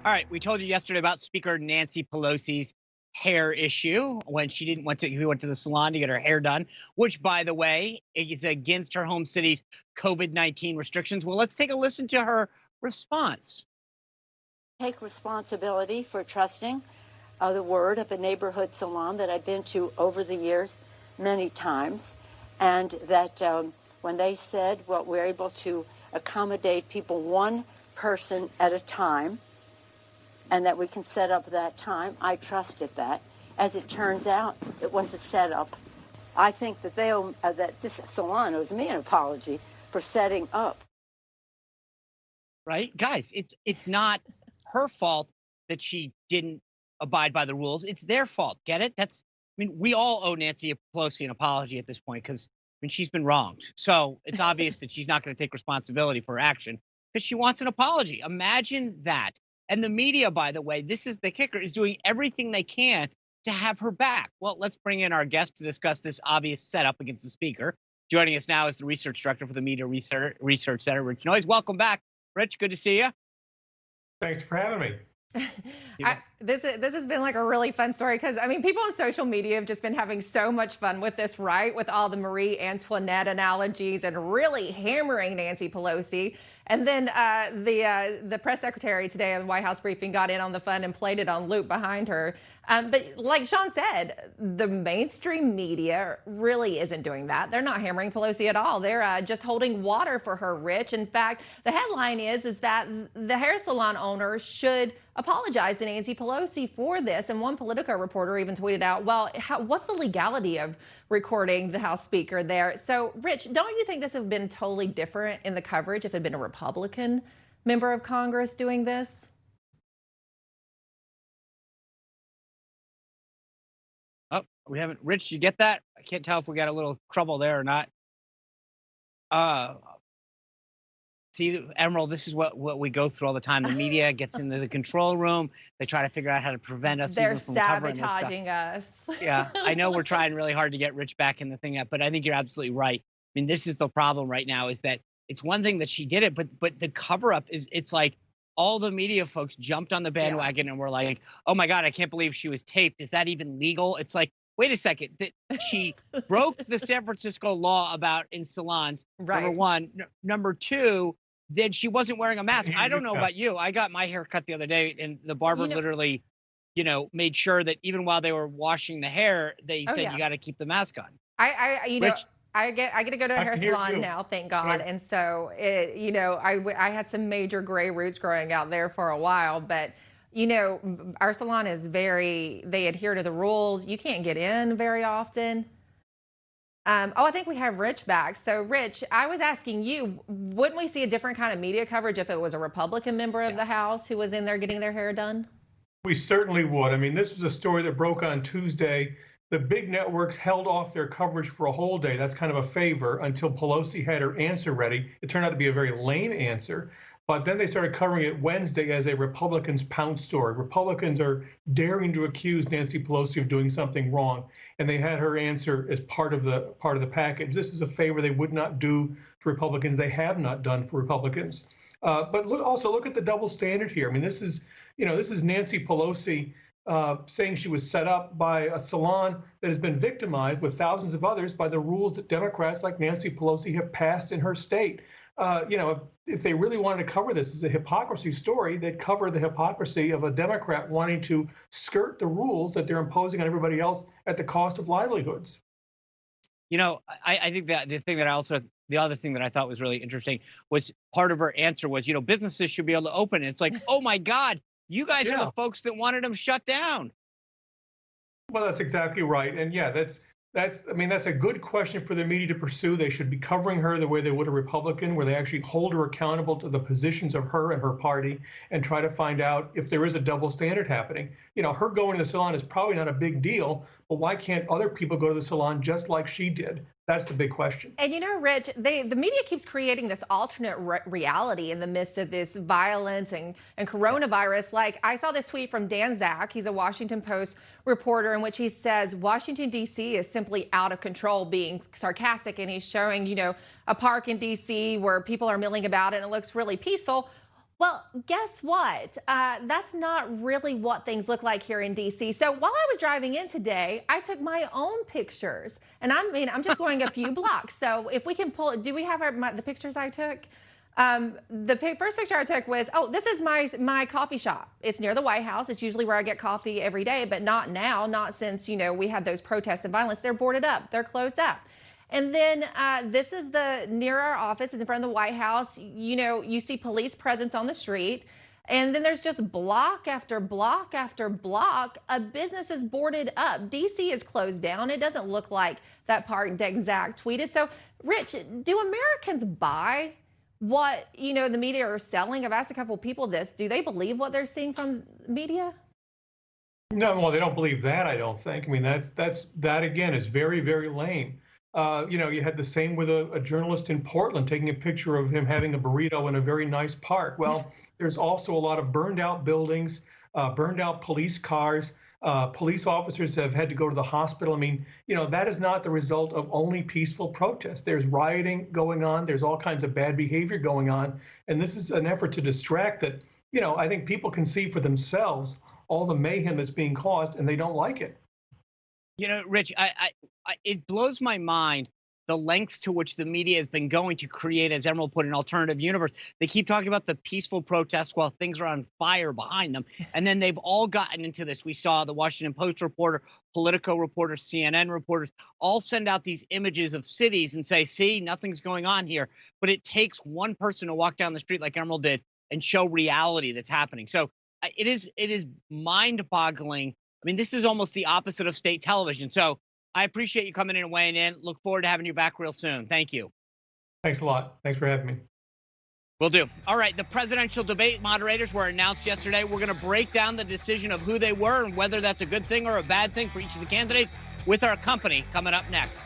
All right, we told you yesterday about Speaker Nancy Pelosi's hair issue when we went to the salon to get her hair done, which, by the way, is against her home city's COVID-19 restrictions. Well, let's take a listen to her response. Take responsibility for trusting the word of a neighborhood salon that I've been to over the years many times, and that when they said, well, we're able to accommodate people one person at a time, and that we can set up that time, I trusted that. As it turns out, it was a setup. I think that that this salon owes me an apology for setting up. Right, guys, it's not her fault that she didn't abide by the rules. It's their fault. Get it? We all owe Nancy Pelosi an apology at this point because she's been wronged. So it's obvious that she's not going to take responsibility for her action because she wants an apology. Imagine that. And the media, by the way, this is the kicker, is doing everything they can to have her back. Well, let's bring in our guest to discuss this obvious setup against the speaker. Joining us now is the research director for the Media Research Center, Rich Noyes. Welcome back, Rich. Good to see you. Thanks for having me. This has been like a really fun story because people on social media have just been having so much fun with this, right? With all the Marie Antoinette analogies and really hammering Nancy Pelosi. And then the press secretary today on the White House briefing got in on the fun and played it on loop behind her. But like Sean said, the mainstream media really isn't doing that. They're not hammering Pelosi at all. They're just holding water for her, Rich. In fact, the headline is that the hair salon owner should apologize to Nancy Pelosi for this. And one Politico reporter even tweeted out, well, what's the legality of recording the House Speaker there? So, Rich, don't you think this would have been totally different in the coverage if it had been a Republican member of Congress doing this? Oh, we haven't. Rich, did you get that? I can't tell if we got a little trouble there or not. See, Emerald, this is what we go through all the time. The media gets into the control room. They try to figure out how to prevent us They're even from covering this stuff. sabotaging us. Yeah, I know we're trying really hard to get Rich back in the thing, but I think you're absolutely right. This is the problem right now is that it's one thing that she did it, but the cover up it's like all the media folks jumped on the bandwagon and were like, oh my God, I can't believe she was taped. Is that even legal? It's like, wait a second, that she broke the San Francisco law about in salons, right. Number one. Number two, that she wasn't wearing a mask. I don't know about you. I got my hair cut the other day and the barber literally, made sure that even while they were washing the hair, they said, you got to keep the mask on. Rich, I get to go to a hair salon now, thank God. And so, I had some major gray roots growing out there for a while, but our salon is they adhere to the rules. You can't get in very often. I think we have Rich back. So, Rich, I was asking you, wouldn't we see a different kind of media coverage if it was a Republican member of the House who was in there getting their hair done? We certainly would. This was a story that broke on Tuesday. The big networks held off their coverage for a whole day. That's kind of a favor until Pelosi had her answer ready. It turned out to be a very lame answer. But then they started covering it Wednesday as a Republicans pounce story. Republicans are daring to accuse Nancy Pelosi of doing something wrong, and they had her answer as part of the package. This is a favor they would not do to Republicans. They have not done for Republicans. But look at the double standard here. This is Nancy Pelosi saying she was set up by a salon that has been victimized with thousands of others by the rules that Democrats like Nancy Pelosi have passed in her state. If they really wanted to cover this as a hypocrisy story, they'd cover the hypocrisy of a Democrat wanting to skirt the rules that they're imposing on everybody else at the cost of livelihoods. I think that the other thing that I thought was really interesting was part of her answer was, businesses should be able to open. And it's like, oh my God, you guys are the folks that wanted them shut down. Well, that's exactly right. And yeah, that's a good question for the media to pursue. They should be covering her the way they would a Republican, where they actually hold her accountable to the positions of her and her party and try to find out if there is a double standard happening. Her going to the salon is probably not a big deal, but why can't other people go to the salon just like she did? That's the big question. And Rich, the media keeps creating this alternate reality in the midst of this violence and coronavirus. Like, I saw this tweet from Dan Zak. He's a Washington Post reporter, in which he says Washington, D.C. is simply out of control, being sarcastic. And he's showing, a park in D.C. where people are milling about and it looks really peaceful. Well, guess what? That's not really what things look like here in DC. So while I was driving in today, I took my own pictures, and I'm just going a few blocks. So if we can pull, do we have the pictures I took? First picture I took was, oh, this is my coffee shop. It's near the White House. It's usually where I get coffee every day, but not now, not since, we had those protests and violence. They're boarded up. They're closed up. And then this is near our office, is in front of the White House. You see police presence on the street. And then there's just block after block after block of businesses boarded up. DC is closed down. It doesn't look like that part that Zach tweeted. So, Rich, do Americans buy what, the media are selling? I've asked a couple of people this. Do they believe what they're seeing from media? No, well, they don't believe that, I don't think. I mean, that again is very, very lame. You had the same with a journalist in Portland taking a picture of him having a burrito in a very nice park. Well, there's also a lot of burned out buildings, burned out police cars. Police officers have had to go to the hospital. I mean, that is not the result of only peaceful protest. There's rioting going on. There's all kinds of bad behavior going on. And this is an effort to distract that, I think people can see for themselves all the mayhem that's being caused, and they don't like it. Rich, it blows my mind the lengths to which the media has been going to create, as Emerald put, an alternative universe. They keep talking about the peaceful protests while things are on fire behind them. And then they've all gotten into this. We saw the Washington Post reporter, Politico reporters, CNN reporters, all send out these images of cities and say, see, nothing's going on here. But it takes one person to walk down the street like Emerald did and show reality that's happening. So it is mind-boggling. I mean, this is almost the opposite of state television. So I appreciate you coming in and weighing in. Look forward to having you back real soon. Thank you. Thanks a lot. Thanks for having me. Will do. All right. The presidential debate moderators were announced yesterday. We're going to break down the decision of who they were and whether that's a good thing or a bad thing for each of the candidates with our company coming up next.